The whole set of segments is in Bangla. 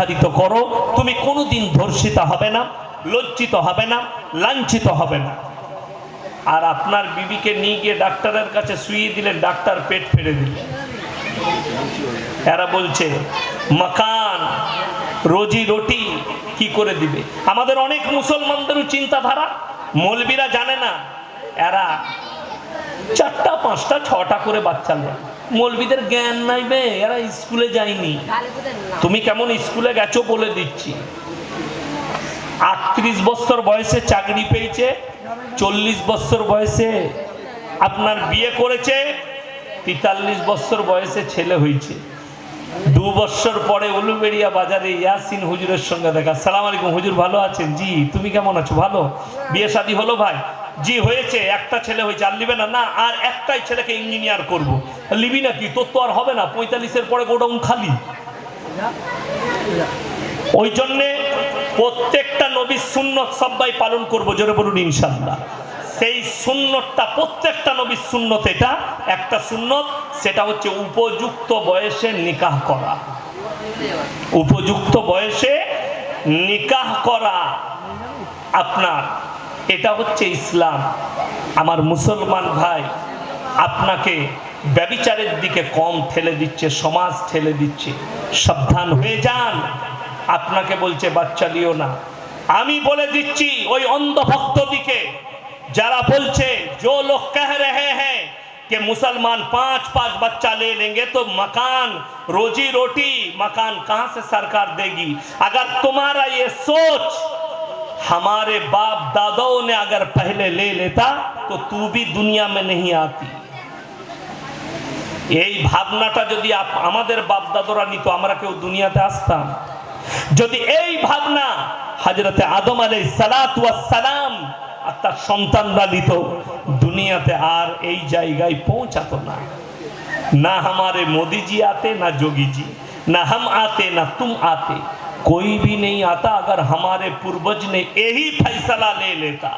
নির্ধারিত করো, তুমি কোনোদিন ধর্ষিতা হবে না, লজ্জিত হবে না, লাঞ্ছিত হবে না। আর আপনার বিবিকে নিয়ে গিয়ে ডাক্তারের কাছে শুইয়ে দিলেন, ডাক্তার পেট ফেড়ে দিলেন। এরা বলছে মাকান, রোজি রুটি কি করে দিবে। আমাদের অনেক মুসলমানদেরও চিন্তাধারা, মৌলবীরা জানে না, এরা 4টা 5টা 6টা করে বাচ্চা নেয়। মৌলবীদের জ্ঞান নাই বে, এরা স্কুলে যায়নি। তুমি কেমন স্কুলে গেছো বলে দিচ্ছি। 38 বছর বয়সে চাকরি পেয়েছে, 40 বছর বয়সে আপনার বিয়ে করেছে, 43 বছর বয়সে ছেলে হয়েছে। 2 বছর পরে উলুবেড়িয়া বাজারে ইয়াসিন হুজুরের সঙ্গে দেখা। আসসালামু আলাইকুম হুজুর, ভালো আছেন? জি। তুমি কেমন আছো? ভালো। বিয়ে শাদী হলো ভাই? জি হয়েছে, একটা ছেলে হয়েছে। আর লিবে না? না, আর একটাই ছেলেকে ইঞ্জিনিয়ার করব। লিবি নাকি? তোর তো আর হবে না, 45-এর পরে গোডাউন খালি। ওই জন্যে প্রত্যেকটা নবীর সুন্নত সবাই পালন করবো, জোরে বলুন ইনশাআল্লাহ। সেই সুন্নতটা, প্রত্যেকটা নবীর সুন্নত এটা একটা সুন্নত, সেটা হচ্ছে উপযুক্ত বয়সে নিকাহ করা। উপযুক্ত বয়সে নিকাহ করা আপনার, এটা হচ্ছে ইসলাম। আমার মুসলমান ভাই, আপনাকে ব্যভিচারের দিকে কম ঠেলে দিচ্ছে, সমাজ ঠেলে দিচ্ছে, সাবধান হয়ে যান। আপনাকে বলছে বাচ্চা দিও না। আমি বলে দিচ্ছি ওই অন্ধভক্ত দিকে যারা বলছে, जो लोग कह रहे हैं कि मुसलमान 5-5 बच्चा ले लेंगे तो मकान, रोजी रोटी, मकान कहां से सरकार देगी। अगर तुम्हारा ये सोच हमारे बाप दादाओं ने अगर पहले ले लेता तो तू भी दुनिया में नहीं आती। এই ভাবনাটা যদি আমাদের বাপ দাদারা নিত, আমরা কেউ দুনিয়াতে আসতাম? যদি এই ভাবনা হযরতে আদম আলাইহিস সালাতু ওয়াস সালাম আর তার সন্তানরা নিত, দুনিয়াতে আর এই জায়গায় পৌঁছাতো না। না हमारे मोदी जी आते, ना जोगी जी, ना हम आते, ना तुम आते, कोई भी नहीं आता अगर हमारे पूर्वज ने यही फैसला ले लेता।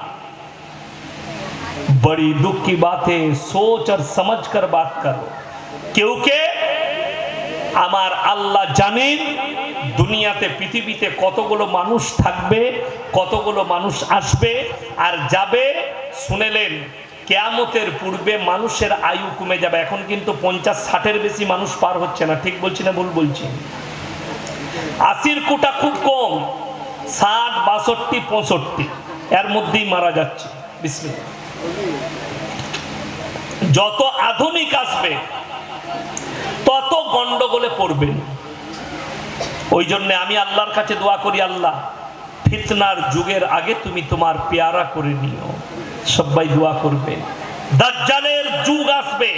बड़ी दुख की बात है, सोच और समझ कर बात करो, क्योंकि আমার আল্লাহ জানেন দুনিয়াতে পৃথিবীতে কতগুলো মানুষ থাকবে, কতগুলো মানুষ আসবে আর যাবে। শুনেলেন কিয়ামতের পূর্বে মানুষের আয়ু কমে যাবে। এখন কিন্তু 50-60-এর বেশি মানুষ পার হচ্ছে না, ঠিক বলছি না ভুল বলছি? 80-র কোটা খুব কম, 60, 62, 65 এর মধ্যেই মারা যাচ্ছে। বিসমিল্লাহ। যত আধুনিক আসবে তত গন্ডগোলে পড়বেন। ওই জন্য আমি আল্লাহর কাছে দোয়া করি, আল্লাহ ফিতনার যুগের আগে তুমি তোমার পেয়ারা করে নিও। সবাই দোয়া করবেন। দাজ্জালের যুগ আসবে,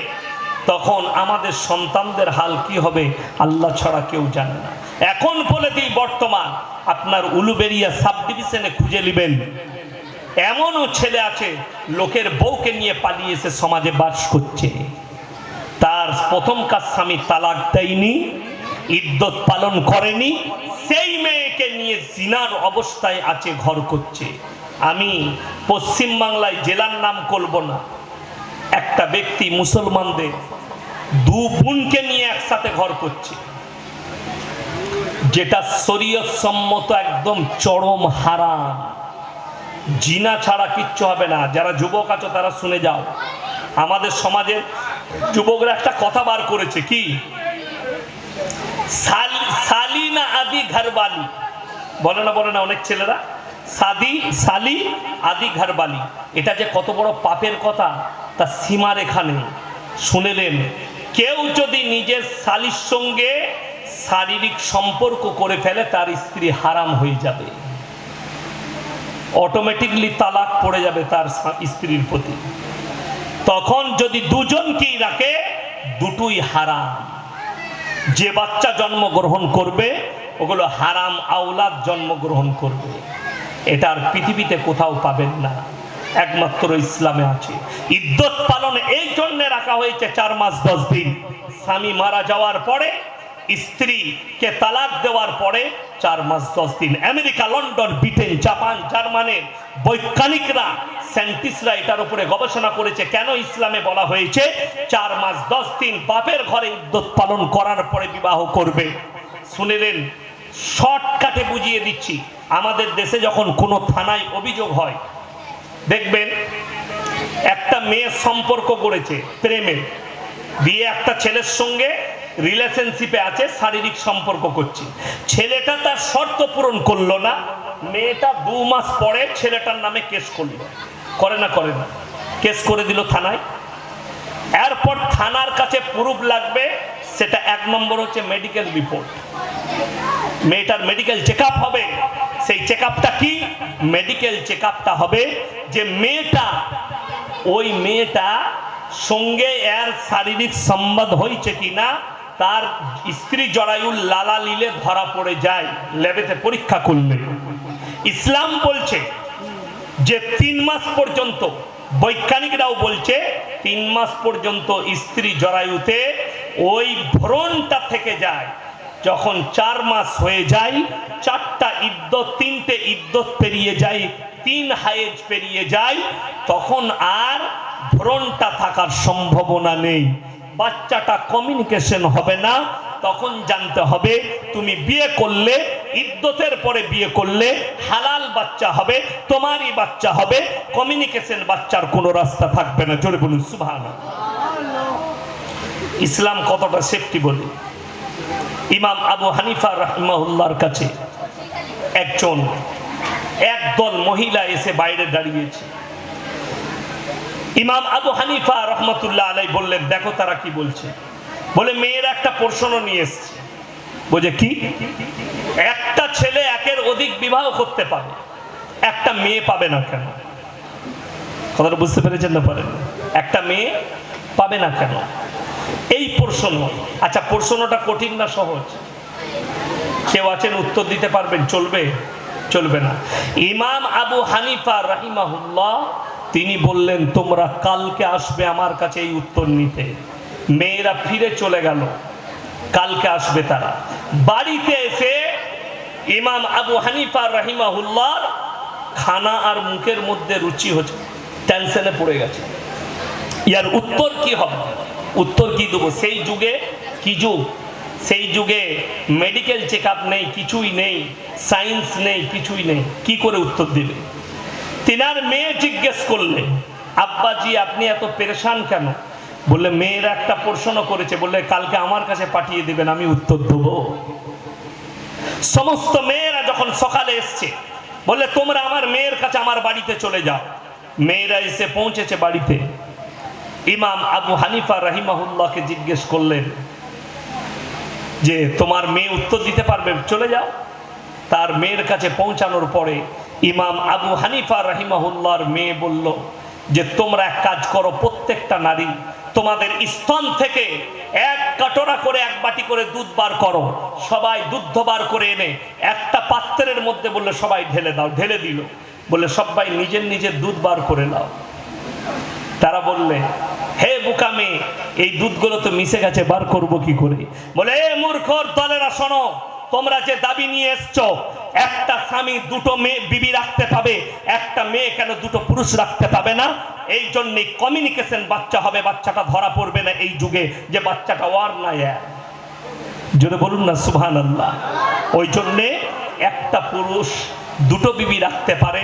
তখন আমাদের সন্তানদের হাল কি হবে আল্লাহ ছাড়া কেউ জানে না। এখন বলে দিই, বর্তমান আপনার উলুবেড়িয়া সাব ডিভিশনে খুঁজে নেবেন, এমনও ছেলে আছে লোকের বউকে নিয়ে পালিয়ে এসে সমাজে বাস করছে। তার প্রথম কাজ স্বামী তালাক দেয়নি, ইদ্যত পালন করেনি, সেই মেয়েকে নিয়ে জিনার অবস্থায় আছে, ঘর করছে। আমি পশ্চিম বাংলায় জেলার নাম করব না, একটা ব্যক্তি মুসলমানদের 2 বোনকে নিয়ে একসাথে ঘর করছে, যেটা শরীয়ত সম্মত একদম চরম হারাম। জিনা ছাড়া কিচ্ছু হবে না। যারা যুবক আছো তারা শুনে যাও, আমাদের সমাজের যুবকরা একটা কথা বার করেছে, কি সালি না আদি ঘরবালি, বলে না অনেক ছেলেরা, সালি আদি ঘরবালি। এটা যে কত বড় পাপের কথা তা সীমার এখানে। শুনেলেন, কেউ যদি নিজের শালীর সঙ্গে শারীরিক সম্পর্ক করে ফেলে তার স্ত্রী হারাম হয়ে যাবে, অটোমেটিকলি তালাক পড়ে যাবে তার স্ত্রীর প্রতি। তখন যদি দুজনকেই রাখে, দুটোই হারাম। যে বাচ্চা জন্মগ্রহণ করবে ওগুলো হারাম আওলাদ জন্মগ্রহণ করবে। এটা আর পৃথিবীতে কোথাও পাবেন না, একমাত্র ইসলামে আছে। ইদ্যত পালন এই জন্য রাখা হয়েছে 4 মাস 10 দিন। স্বামী মারা যাওয়ার পরে, স্ত্রীকে তালাক দেওয়ার পরে 4 মাস 10 দিন। আমেরিকা, লন্ডন, ব্রিটেন, জাপান, জার্মানির বৈজ্ঞানিকরা, সায়েন্টিস্টরা এটার উপরে গবেষণা করেছে। কেন ইসলামে বলা হয়েছে 4 মাস 10 দিন বাপের ঘরে ইদ্যত পালন করার পরে বিবাহ করবে। শুনেলেন, শর্টকাটে বুঝিয়ে দিচ্ছি। আমাদের দেশে যখন কোনো থানায় অভিযোগ হয়, দেখবেন একটা মেয়ে সম্পর্ক করেছে প্রেমের, দিয়ে একটা ছেলের সঙ্গে রিলেশনশিপে আছে, শারীরিক সম্পর্ক করছে, ছেলেটা তার শর্ত পূরণ করলো না, মেয়েটা 2 মাস পরে ছেলেটার নামে কেস করলো, করে না কেস করে দিল থানায়। এরপর থানার কাছে প্রুফ লাগবে, সেটা 1 নম্বর হচ্ছে মেডিকেল রিপোর্ট। মেয়েটার মেডিকেল চেকআপ হবে। সেই চেকআপটা কি? মেডিকেল চেকআপটা হবে যে ওই মেয়েটা সঙ্গে এর শারীরিক সম্বন্ধ হয়েছে কিনা, তার স্ত্রী জরায়ুর লালা লিলে ধরা পড়ে যায় ল্যাবেতে পরীক্ষা করলে। ইসলাম বলছে যে 3 মাস পর্যন্ত, বৈজ্ঞানিকরাও বলছে 3 মাস পর্যন্ত স্ত্রী জরায়ুতে ওই ভ্রূণটা থেকে যায়। যখন 4 মাস হয়ে যায়, 4টা ইদ্যত, 3টে ইদ্যত পেরিয়ে যায়, 3 হায়েজ পেরিয়ে যায়, তখন আর ভ্রূণটা থাকার সম্ভাবনা নেই, বাচ্চাটা কমিউনিকেশন হবে না। তখন জানতে হবে তুমি বিয়ে করলে, ইদ্যতের পরে বিয়ে করলে হালাল বাচ্চা হবে, তোমারই বাচ্চা হবে, কমিউনিকেশন বাচ্চার কোনো রাস্তা থাকবে না। জোরে বলুন সুবহানাল্লাহ। ইসলাম কতটা সেফটি বলে। ইমাম আবু হানিফা রাহিমাহুল্লাহর কাছে একদল মহিলা এসে বাইরে দাঁড়িয়েছে। ইমাম আবু হানিফা রহমতুল্লাহ আলাইহি বললেন, দেখো তারা কি বলছে। বলে মেয়েরা একটা প্রশ্ন নিয়ে এসছে। বুঝে কি? একটা ছেলে একের অধিক বিবাহ করতে পারে, একটা মেয়ে পাবে না কেন? কথাটা বুঝতে পেরেছেন না? পারেন? একটা মেয়ে পাবে না কেন? এই প্রশ্ন। আচ্ছা, প্রশ্নটা কঠিন না সহজ? কেউ আছেন উত্তর দিতে পারবেন? চলবে না। ইমাম আবু হানিফা রাহিমাহুল্লাহ তিনি বললেন, তোমরা কালকে আসবে আমার কাছে এই উত্তর নিতে। মেয়েরা ফিরে চলে গেল, কালকে আসবে তারা। বাড়িতে এসে ইমাম আবু হানিফা রাহিমাহুল্লাহ খানা আর মুখের মধ্যে রুচি হচ্ছে, টেনশনে পড়ে গেছে। ইয়ার উত্তর কি হবে? উত্তর কি দেবো? সেই যুগে কি যুগ? সেই যুগে মেডিকেল চেকআপ নেই, কিছুই নেই, সায়েন্স নেই, কিছুই নেই, কি করে উত্তর দিবে? তিনার মেয়ে জিজ্ঞেস করলে, আব্বাজি আপনি এত পেরেশান কেন? বললে মেয়েরা একটা প্রশ্ন করেছে, বললে কালকে আমার কাছে পাঠিয়ে দিবেন, আমি উত্তর দেব। সমস্ত মেয়েরা যখন সকালে এসছে, বললে তোমরা আমার মেয়ের কাছে আমার বাড়িতে চলে যাও। মেয়েরা এসে পৌঁছেছে বাড়িতে। ইমাম আবু হানিফা রাহিমাহুল্লাহকে জিজ্ঞেস করলেন যে তোমার মেয়ে উত্তর দিতে পারবে, চলে যাও। তার মেয়ের কাছে পৌঁছানোর পরে ইমাম আবু হানিফা রাহিমাহুল্লাহর মেয়ে বলল যে তোমরা এক কাজ করো, প্রত্যেকটা নারী তোমাদের স্তন থেকে 1 কাটোরা করে 1 বাটি করে দুধ বার করো। সবাই দুধ বার করে এনে একটা পাত্রের মধ্যে বললে সবাই ঢেলে দাও। ঢেলে দিল। বলে সবাই নিজের দুধ বার করে নাও। তারা বললে, হে বোকা মেয়ে, এই দুধগুলো তো মিশে গেছে, বার করব কি করে? বলে এ মূর্খর দলেরা, শোনো, তোমরা যে দাবি নিয়ে এসছো, একটা স্বামী 2টো মেয়ে বিবি রাখতে পাবে, একটা মেয়ে কেন 2টো পুরুষ রাখতে পাবে না? এই জন্যই কমিউনিকেশন বাচ্চা হবে, বাচ্চাটা ধরা পড়বে না এই যুগে যে বাচ্চাটা ওয়ার না এক। জোরে বলুন না সুবহানাল্লাহ। ওই জন্যে একটা পুরুষ 2টো বিবি রাখতে পারে,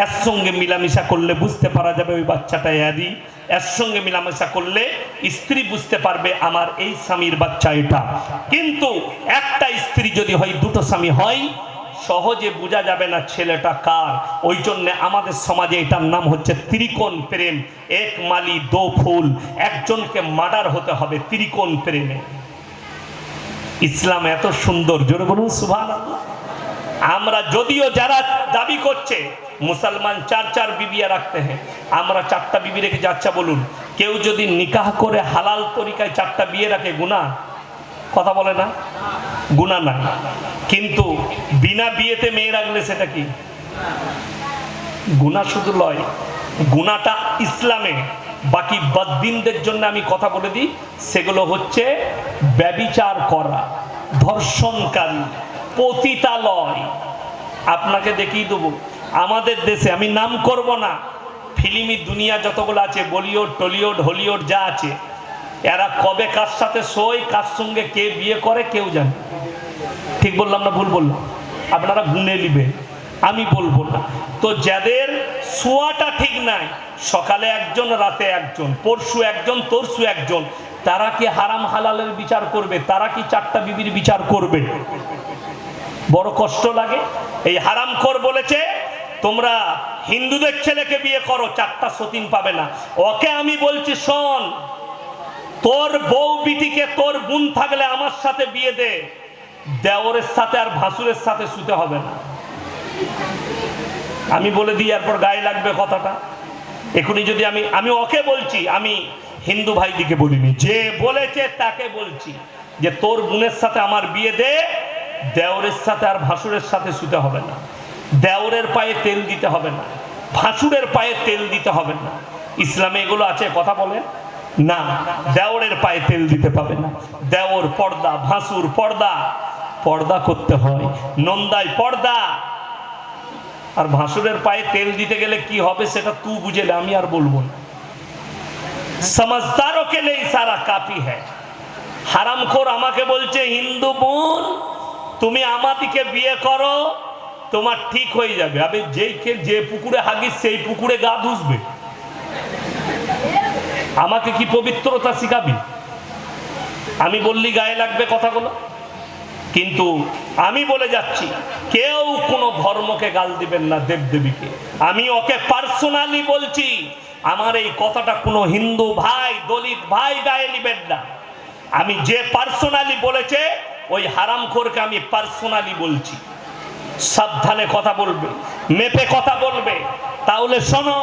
এর সঙ্গে মিলামিশা করলে বুঝতে পারা যাবে ওই বাচ্চাটা এরই। এর সঙ্গে মিলামিশা করলে স্ত্রী বুঝতে পারবে আমার এই স্বামীর বাচ্চা এটা। কিন্তু একটা স্ত্রী যদি হয়, 2টো স্বামী হয়, সহজে বোঝা যাবে না ছেলেটা কার। ওই জন্য আমাদের সমাজে এটার নাম হচ্ছে ত্রিকোণ প্রেম। 1 মালি 2 ফুল, একজনকে মার্ডার হতে হবে ত্রিকোণ প্রেমে। ইসলাম এত সুন্দর, জোরে বলুন সুবহানাল্লাহ। আমরা যদিও যারা দাবি করছে মুসলমান 4 বিবিয়া রাখতে হ্যাঁ, আমরা 4টা বিবি রেখে যাচ্ছা, বলুন কেউ যদি নিকাহ করে হালাল তরিকায় 4টা বিয়ে রাখে গুনাহ? কথা বলে না, গুনাহ না। কিন্তু বিনা বিয়েতে মেয়ে রাখলে সেটা কি গুনাহ? শুধু লয়, গুনাহটা ইসলামে। বাকি বদ্দিনদের জন্য আমি কথা বলে দিই, সেগুলো হচ্ছে ব্যভিচার করা, ধর্ষণকারী, পতিতালয়। আপনাকে দেখিয়ে দেবো আমাদের দেশে, আমি নাম করব না, ফিল্মি দুনিয়া যতগুলো আছে, বলিউড, টলিউড, হলিউড যা আছে, এরা কবে কার সাথে শোয়, কার সঙ্গে কে বিয়ে করে কেউ জানে। ঠিক বললাম না ভুল বললাম? আপনারা গুনে নিবেন, আমি বলবো না। তো যাদের শোয়াটা ঠিক নাই, সকালে একজন, রাতে একজন, পরশু একজন, তরশু একজন, তারা কি হারাম হালালের বিচার করবে? তারা কি চারটা বিবির বিচার করবে? বড় কষ্ট লাগে। এই হারামখোর বলেছে তোমরা হিন্দুদের ছেলেকে বিয়ে করো, চারটা সতীন পাবে না। ওকে আমি বলছি শোন, তোর বউ বিটিকে তোর বোন থাকলে আমার সাথে বিয়ে দে, দেওরের সাথে আর ভাসুরের সাথে শুতে হবে না। আমি বলে দিই, এরপর গায়ে লাগবে কথাটা। এখনই যদি আমি ওকে বলছি, আমি হিন্দু ভাইদিকে বলিনি, যে বলেছে তাকে বলছি যে তোর বোনের সাথে আমার বিয়ে দে, দেওরের সাথে আর ভাসুরের সাথে শুতে হবে না, দেওরের পায়ে তেল দিতে হবে না, ভাসুরের পায়ে তেল দিতে হবে না। ইসলামে এগুলো আছে? কথা বলে না। দেওরের পায়ে তেল দিতে পাবে না। দেওর পর্দা, ভাসুর পর্দা, পর্দা করতে হয়, নন্দায় পর্দা। আর ভাসুরের পায়ে তেল দিতে গেলে কি হবে সেটা তুই বুঝেলে, আমি আর বলবো না। समझदारों के लिए इशारा काफी है। হারামখোর আমাকে বলছে হিন্দু বোন তুমি আমাদিকে বিয়ে করো, তোমার ঠিক হয়ে যাবে। আবে যে পুকুরে হাগিস সেই পুকুরে গা ধুসবে, আমাকে কি পবিত্রতা শিখাবি? আমি বললি গায়ে লাগবে কথাগুলো, কিন্তু আমি বলে যাচ্ছি কেউ কোনো ধর্মকে গাল দিবেন না, দেবদেবীকে। আমি ওকে পার্সোনালি বলছি, আমার এই কথাটা কোনো হিন্দু ভাই, দলিত ভাই গায়ে নিবেন না। আমি যে পার্সোনালি বলেছে ওই হারামখোরকে আমি পার্সোনালি বলছি। সাবধানে কথা বলবে, মেপে কথা বলবে। তাহলে শোনো,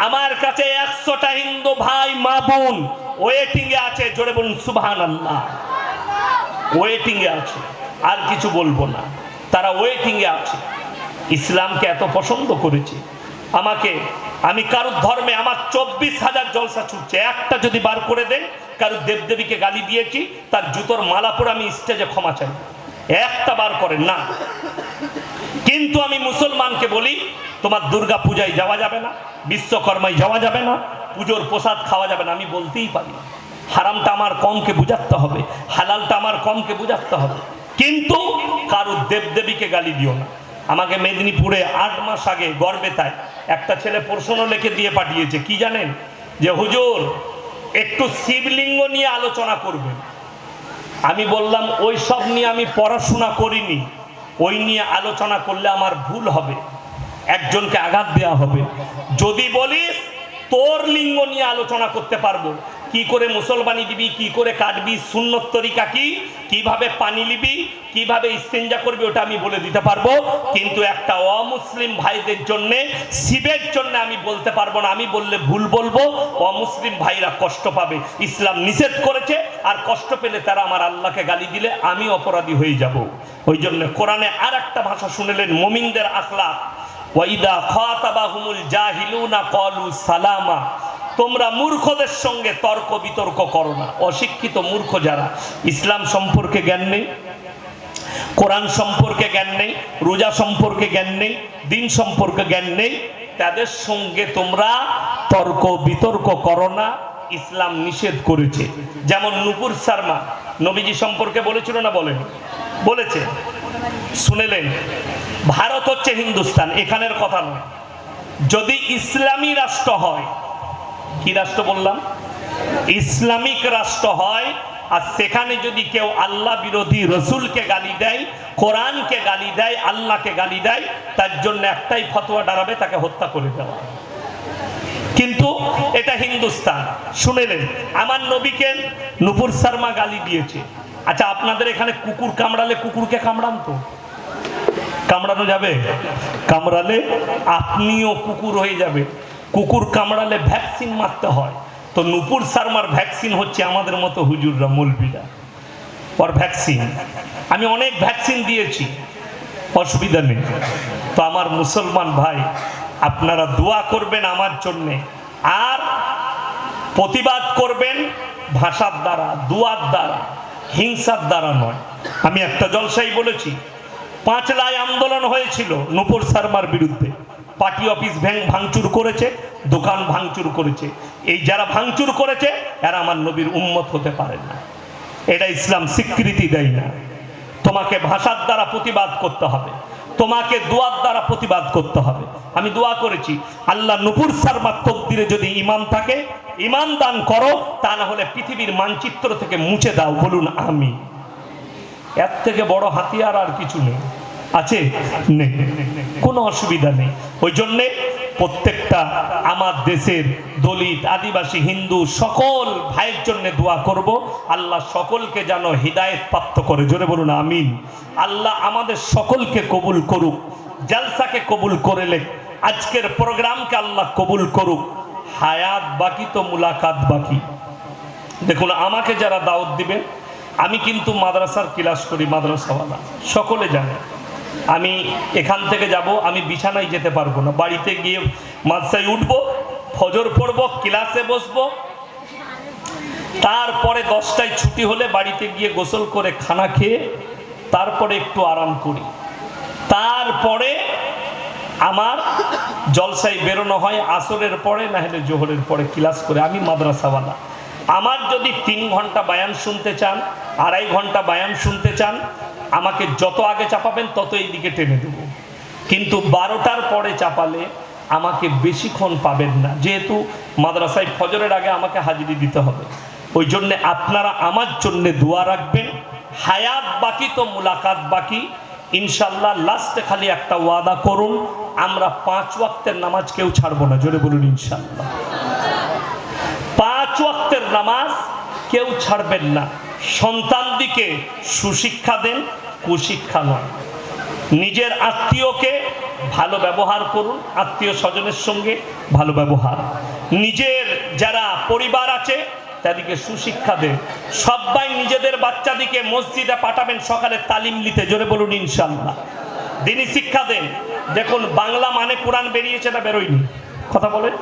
আমার কাছে 100টা হিন্দু ভাই মা বোন ওয়েটিং এ আছে, জোরে বলুন সুবহানাল্লাহ। ওয়েটিং এ আছে, আর কিছু বলবো না, তারা ওয়েটিং এ আছে। ইসলামকে এত পছন্দ করেছে আমাকে, আমি কারুর ধর্মে আমার 24,000 জলসা ছুটছে, একটা যদি বার করে দেন কারুর দেবদেবীকে গালি দিয়েছি তার জুতোর মালা পরে আমি স্টেজে ক্ষমা চাই, একটা বার করেন না। কিন্তু আমি মুসলমানকে বলি তোমার দুর্গা পূজায় যাওয়া যাবে না, বিশ্বকর্মায় যাওয়া যাবে না, পুজোর প্রসাদ খাওয়া যাবে না। আমি বলতেই পারি হারামটা আমার কমকে বুঝাতে হবে, হালালটা আমার কমকে বুঝাতে হবে, কিন্তু কারুর দেবদেবীকে গালি দিও না। আমাকে মেদিনীপুরে 8 মাস আগে গড়বেতায় একটা ছেলে প্রশ্ন লিখে দিয়ে পাঠিয়েছে, কি জানেন? যে হুজুর একটু শিবলিঙ্গ নিয়ে আলোচনা করবেন। আমি বললাম ওই সব নিয়ে আমি পড়াশোনা করিনি, ওই নিয়ে আলোচনা করলে আমার ভুল হবে, একজনকে আঘাত দেওয়া হবে। যদি বলিস তোর লিঙ্গ নিয়ে আলোচনা করতে পারবো, কি করে মুসলমানি দিবি, কি করে কাটবি, সুন্নত তরিকা কি, কিভাবে পানি নিবি, কিভাবে ইস্তেঞ্জা করবি, ওটা আমি বলে দিতে পারবো। কিন্তু একটা অমুসলিম ভাইদের জন্য, শিবের জন্য আমি বলতে পারবো না। আমি বললে ভুল বলবো, অমুসলিম ভাইরা কষ্ট পাবে। ইসলাম নিষেধ করেছে, আর কষ্ট পেলে তারা আমার আল্লাহকে গালি দিলে আমি অপরাধী হয়ে যাব। ওই জন্য কোরআনে আর একটা ভাষা শুনেলেন মুমিনদের আখলাক, ওয়াইদা খাতাবাহুমুল জাহিলুনা ক্বালু সালামা। তোমরা মূর্খদের সঙ্গে তর্ক বিতর্ক করো না। অশিক্ষিত মূর্খ যারা, ইসলাম সম্পর্কে জ্ঞান নেই, কোরআন সম্পর্কে জ্ঞান নেই, রোজা সম্পর্কে জ্ঞান নেই, দিন সম্পর্কে জ্ঞান নেই, তাদের সঙ্গে তোমরা তর্ক বিতর্ক করো না। ইসলাম নিষেধ করেছে। যেমন নূপুর শর্মা নবীজি সম্পর্কে বলেছিল না? বলেনি? বলেছে। শুনেলেন? ভারত হচ্ছে হিন্দুস্তান, এখানের কথা নয়। যদি ইসলামী রাষ্ট্র হয়, কি রাষ্ট্র বললাম? ইসলামিক রাষ্ট্র হয়, আর সেখানে যদি কেউ আল্লাহ বিরোধী রসুলকে গালি দেয়, কোরআনকে গালি দেয়, আল্লাহকে গালি দেয়, তার জন্য একটাই ফতোয়া দাঁড়াবে, তাকে হত্যা করে দেওয়া। কিন্তু এটা হিন্দুস্তান। শুনেলেন? আমার নবীকে নূপুর শর্মা গালি দিয়েছে। আচ্ছা, আপনাদের এখানে কুকুর কামড়ালে কুকুরকে কামড়ান তো? কামড়ানো যাবে? কামড়ালে আপনিও কুকুর হয়ে যাবে। কুকুর কামড়ালে ভ্যাকসিন মারতে হয়। তো নূপুর শর্মার ভ্যাকসিন হচ্ছে আমাদের মতো হুজুররা, মৌলবীরা, ওর ভ্যাকসিন। আমি অনেক ভ্যাকসিন দিয়েছি, অসুবিধা নেই। তো আমার মুসলমান ভাই, আপনারা দোয়া করবেন আমার জন্যে, আর প্রতিবাদ করবেন ভাষার দ্বারা, দুয়ার দ্বারা, হিংসার দ্বারা নয়। আমি একটা জলসাই বলেছি, 5 লাই আন্দোলন হয়েছিল নূপুর শর্মার বিরুদ্ধে। পার্টি অফিস ভাঙচুর করেছে, দোকান ভাঙচুর করেছে। এই যারা ভাঙচুর করেছে এরা আমার নবীর উম্মত হতে পারে না, এটা ইসলাম স্বীকৃতি দেয় না। তোমাকে ভাষার দ্বারা প্রতিবাদ করতে হবে, তোমাকে দোয়ার দ্বারা প্রতিবাদ করতে হবে। আমি দোয়া করেছি, আল্লাহ নূপুর শর্মার তকদিরে যদি ঈমান থাকে, ঈমান দান করো, তা না হলে পৃথিবীর মানচিত্র থেকে মুছে দাও। বলুন আমিন। এর থেকে বড় হাতিয়ার আর কিছু নেই, আছে? নেই, কোনো অসুবিধা নেই। ওই জন্যে প্রত্যেকটা আমার দেশের দলিত, আদিবাসী, হিন্দু সকল ভাইয়ের জন্য দোয়া করব, আল্লাহ সকলকে যেন হিদায়েত প্রাপ্ত করে। জোরে বলুন আমিন। আল্লাহ আমাদের সকলকে কবুল করুক, জলসাকে কবুল করে লেখ, আজকের প্রোগ্রামকে আল্লাহ কবুল করুক। হায়াত বাকি তো মুলাকাত বাকি। দেখুন, আমাকে যারা দাওয়াত দিবেন, আমি কিন্তু মাদ্রাসার ক্লাস করি, মাদ্রাসাওয়ালা সকলে জানে। আমি এখান থেকে যাব, আমি বিছানায় যেতে পারবো না, বাড়িতে গিয়ে মাদ্রাসায় উঠবো, ফজর পড়বো, ক্লাসে বসবো, তারপরে 10টায় ছুটি হলে বাড়িতে গিয়ে গোসল করে খানা খেয়ে তারপরে একটু আরাম করি, তারপরে আমার জলসায় বেরোনো হয় আসরের পরে, না হলে জোহরের পরে ক্লাস করে। আমি মাদ্রাসাওয়ালা, আমার যদি 3 ঘন্টা বায়ান শুনতে চান, 2.5 ঘন্টা বায়ান শুনতে চান, আমাকে যত আগে চাপাবেন তত এই দিকে টেনে দেব, কিন্তু 12টার পরে চাপালে আমাকে বেশিক্ষণ পাবেন না, যেহেতু মাদ্রাসায় ফজরের আগে আমাকে হাজিরি দিতে হবে। ওই জন্যে আপনারা আমার জন্য দোয়া রাখবেন। হায়াত বাকি তো মুলাকাত বাকি। ইনশাল্লাহ লাস্টে খালি একটা ওয়াদা করুন, আমরা 5 ওয়াক্তের নামাজ কেউ ছাড়বো না। জোরে বলুন ইনশাল্লাহ। 5 ওয়াক্তের নামাজ কেউ ছাড়বেন না। সন্তানদিকে সুশিক্ষা দেন, কুশিক্ষা নয়। নিজের আত্মীয়কে ভালো ব্যবহার করুন, আত্মীয় স্বজনের সঙ্গে ভালো ব্যবহার। নিজের যারা পরিবার আছে তাদেরকে সুশিক্ষা দেন। সবাই নিজেদের বাচ্চাদিকে মসজিদে পাঠাবেন সকালে তালিম নিতে। জোরে বলুন ইনশাল্লাহ। দিনী শিক্ষা দেন। দেখুন, বাংলা মানে কোরআন বেরিয়েছে না বেরোয়নি? কথা বলেন,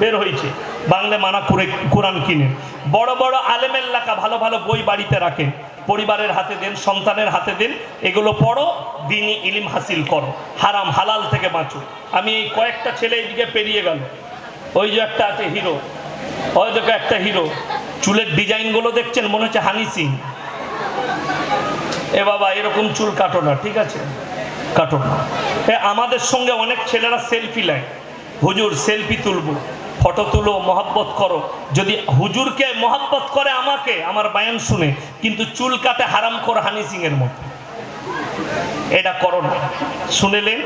বের হয়েছে। বাংলা মানা করে কোরআন কিনে বড় বড় আলেমের লেখা ভালো ভালো বই বাড়িতে রাখেন, পরিবারের হাতে দেন, সন্তানের হাতে দেন। এগুলো পড়ো, দিনী ইলম হাসিল করো, হারাম হালাল থেকে বাঁচো। আমি এই কয়েকটা ছেলে এদিকে পেরিয়ে গেল, ওই যে একটা আছে হিরো, ওই দেখো একটা হিরো, চুলের ডিজাইনগুলো দেখছেন মনে হচ্ছে হানি সিং। এ বাবা, এরকম চুল কাটো না, ঠিক আছে? কাটো না। আমাদের সঙ্গে অনেক ছেলেরা সেলফি নেয়, হুজুর সেলফি তুলবো, ফটো তুলো, মহব্বত করো। যদি হুজুরকে মহব্বত করে আমাকে, আমার বায়ান শুনে, কিন্তু চুল কাটে হারাম করে হানি সিং এর মতো, এটা করো না। শুনেলেন,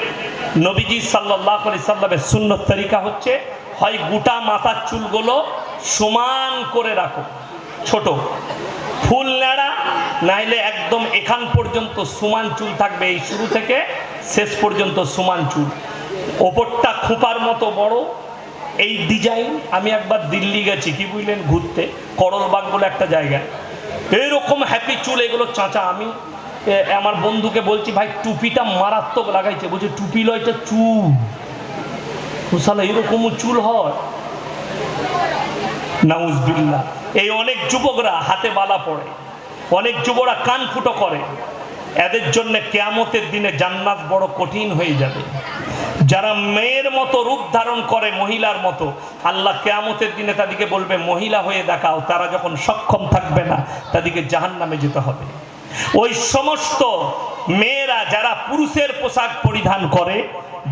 নবীজি সাল্লাল্লাহু আলাইহি সাল্লামের সুন্নত তরিকা হচ্ছে, হয় গোটা মাথার চুলগুলো সমান করে রাখো, ছোট ফুল নেড়া, নাইলে একদম এখান পর্যন্ত সমান চুল থাকবে, এই শুরু থেকে শেষ পর্যন্ত সমান চুল, ওপরটা খোপার মতো বড়, এই ডিজাইন। আমি একবার দিল্লি গেছি, কি বুঝলেন, ঘুরতে, করলবাগ বলে একটা জায়গায়, এরকম হ্যাপি চুল, এগুলো চাঁচা। আমি আমার বন্ধুকে বলছি, ভাই টুপিটা মারাত্মক লাগাইছে। বলছে টুপি লয়, এটা চুল। শালা এরকমও চুল হয়? নাউজুবিল্লাহ। এই অনেক যুবকরা হাতে বালা পড়ে, অনেক যুবকরা কান ফুটো করে, এদের জন্য কিয়ামতের দিনে জান্নাত বড় কঠিন হয়ে যাবে। যারা মেয়ের মতো রূপ ধারণ করে, মহিলার মতো, আল্লাহ কিয়ামতের দিনে তাদেরকে বলবে মহিলা হয়ে দেখাও। তারা যখন সক্ষম থাকবে না, তাদেরকে জাহান্নামে যেতে হবে। ওই সমস্ত মেয়েরা যারা পুরুষের পোশাক পরিধান করে,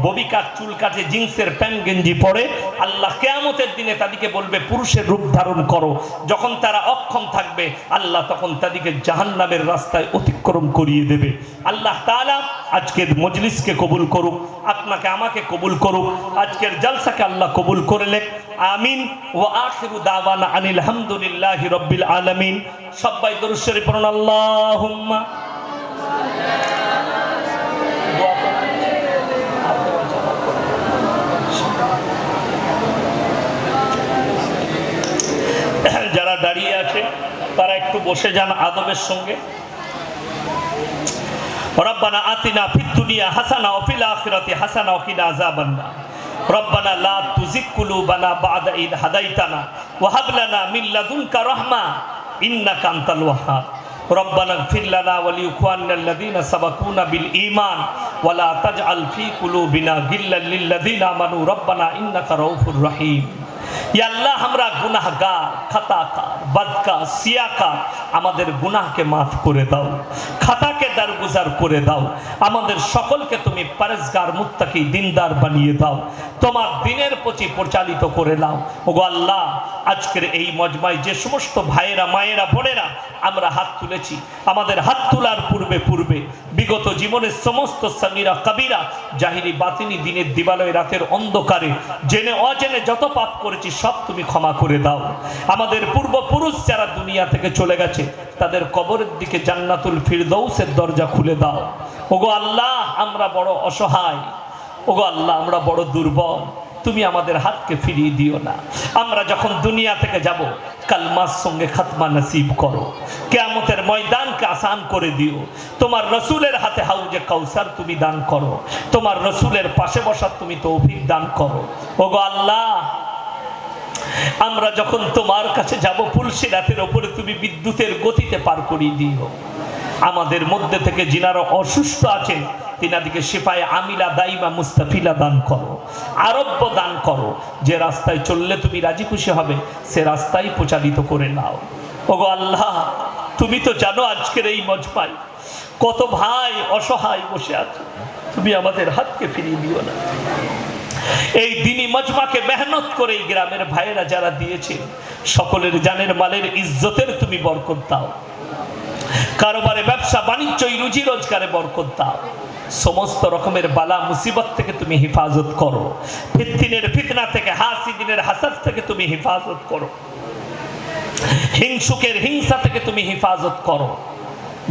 ববিকার চুল কাটে, জিন্সের প্যান্ট গেঞ্জি পরে, আল্লাহ কিয়ামতের দিনে তাদেরকে বলবে পুরুষের রূপ ধারণ করো। যখন তারা অক্ষম থাকবে, আল্লাহ তখন তাদেরকে জাহান্নামের রাস্তায় অতিক্রম করিয়ে দেবে। আল্লাহ তাআলা আজকের মজলিসকে কবুল করুক, আপনাকে আমাকে কবুল করুক, আজকের জলসাকে আল্লাহ কবুল করে লেখ। আমিন। ওয়া আখিরু দাওয়ানা আনিল হামদুলিল্লাহি রাব্বিল আলামিন। সবাই দরুদ শরীফ পড়ুন। আল্লাহুম্মা যারা দাঁড়িয়ে আছে তারা একটু বসে যান আদবের সঙ্গে। রব্বানা আতিনা ফিদ দুনিয়া হাসানা ওয়া ফিল আখিরাতি হাসানা ওয়া কিনা আযাবান্নার। রব্বানা লা তুযিগ কুলুবানা বা'দা ইদ হাদাইতানা ওয়া হাব লানা মিন লাদুনকা রাহমা ইন্নাকা আনতাল ওয়াহ্হাব। রব্বানা ইগফির লানা ওয়া লিইখওয়ানিনা আল্লাযীনা সাবাকুনা বিল ঈমান ওয়া লা তাজআল ফী কুলুবিনা গিল্লাল লিল লাযীনা আমানু রব্বানা ইন্নাকা রাউফুর রাহিম। ইয়া আল্লাহ আমরা গুনাহগার, খাতাকার, বদকার, সিয়াকার, আমাদের গুনাহকে মাফ করে দাও, খাতাকে দারগুজার করে দাও। আমাদের সকলকে তুমি পরেজগার, মুত্তাকি, দিনদার বানিয়ে দাও, তোমার দিনের প্রতি পরিচালিত করে নাও। ওগো আল্লাহ, আজকের এই মজমায় যে সমস্ত ভাইয়েরা, মায়েরা, বোনেরা আমরা হাত তুলেছি, আমাদের হাত তোলার পূর্বে বিগত জীবনের সমস্ত সাগীরা কবিরা, জাহিরি বাতিনি, দিনের দিবালয়, রাতের অন্ধকারে জেনে অজেনে যত পাপ করেছি সব তুমি ক্ষমা করে দাও। আমাদের পূর্বপুরুষ যারা দুনিয়া থেকে চলে গেছে তাদের কবরের দিকে জান্নাতুল ফিরদৌসের দরজা খুলে দাও। ওগো আল্লাহ, আমরা বড় অসহায়, ওগো আল্লাহ আমরা বড় দুর্বল, তুমি আমাদের হাতকে ফিরিয়ে দিও না। আমরা যখন দুনিয়া থেকে যাব কালমার সঙ্গে খাতমা নসিব করো, কিয়ামতের ময়দানকে আসান করে দিও। তোমার রসুলের হাতে হাউজে কাউসার তুমি দান করো, তোমার রসুলের পাশে বসার তুমি তৌফিক দান করো। ওগো আল্লাহ, আমরা যখন তোমার কাছে যাব পুলসিরাতের ওপরে তুমি বিদ্যুতের গতিতে পার করিয়ে দিও। আমাদের মধ্যে থেকে যিনারা অসুস্থ আছেন তিনাদিকে শিফায়ে আমিলা, দাইমা, মুস্তাফিলা দান করো, আরোগ্য দান করো। যে রাস্তায় চললে তুমি রাজি খুশি হবে সে রাস্তায় প্রচারিত করে নাও। ওগো আল্লাহ, তুমি তো জানো আজকের এই মজমায় কত ভাই অসহায় বসে আছে, তুমি আমাদের হাতকে ফিরিয়ে দিও না। এই দিনী মজমাকে মেহনত করে এই গ্রামের ভাইয়েরা যারা দিয়েছে সকলের জানের মালের ইজ্জতের তুমি বরকত দাও, কারোবারে ব্যবসা বাণিজ্য রুজি রোজগারে বরকত দাও। সমস্ত রকমের বালা মুসিবত থেকে তুমি হেফাজত করো, ফিতনার ফিতনা থেকে, হাসিদিনের হাসাদ থেকে তুমি হেফাজত করো, হিংসুকের হিংসা থেকে তুমি হেফাজত করো।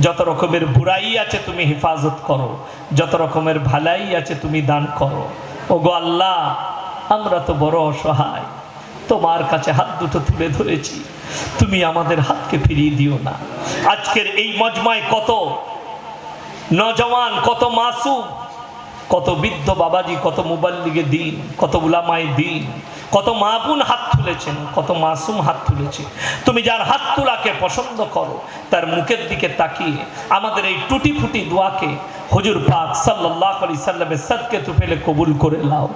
যত রকমের বুরাই আছে তুমি হেফাজত করো, যত রকমের ভালাই আছে তুমি দান করো। ওগো আল্লাহ, আমরা তো বড় অসহায়, তোমার কাছে হাত দুটো তুলে ধরেছি, তুমি আমাদের হাতকে ফিরিয়ে দিও না। আজকের এই মজমায় কত নজওয়ান, কত মাসুম, কত বৃদ্ধ বাবাজি, কত মুবাল্লিগে দিন, কত উলামায়ে দিন, কত মা বোন হাত তুলেছেন, কত মাসুম হাত তুলেছে। তুমি যার হাত তোলাকে পছন্দ করো তার মুখের দিকে তাকিয়ে আমাদের এই টুটি ফুটি দোয়াকে হুজুর পাক সাল্লাল্লাহু আলাইহি সাল্লামের সাদকে তু পেলে কবুল করে নাও।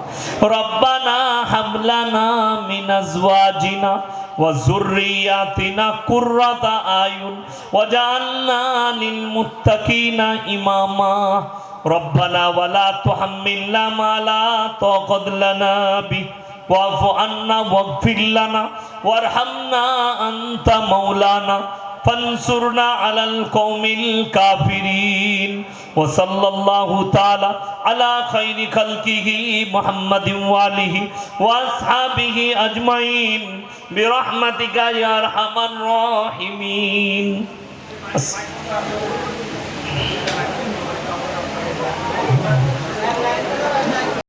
রব্বানা হাবলানা মিন আজওয়াজিনা ওয়া যুররিয়াতিনা কুররাতা আয়ুন ওয়াজআলনা লিল মুত্তাকিনা ইমামা। রব্বানা ওয়ালা তুহাম্মিলনা মা লা তাকাত লানা বিহি ওয়াফু আন্না ওয়াগফির লানা ওয়ারহামনা আনতা মাওলানা ফানসুরনা আলাল কওমিল কাফিরিন। ওয়া সাল্লাল্লাহু তাআলা আলা খায়রি খালকিহি মুহাম্মাদিন ওয়া আলিহি ওয়া আসহাবিহি আজমাইন বিরহমাতিকা ইয়া আরহামার রাহিমিন।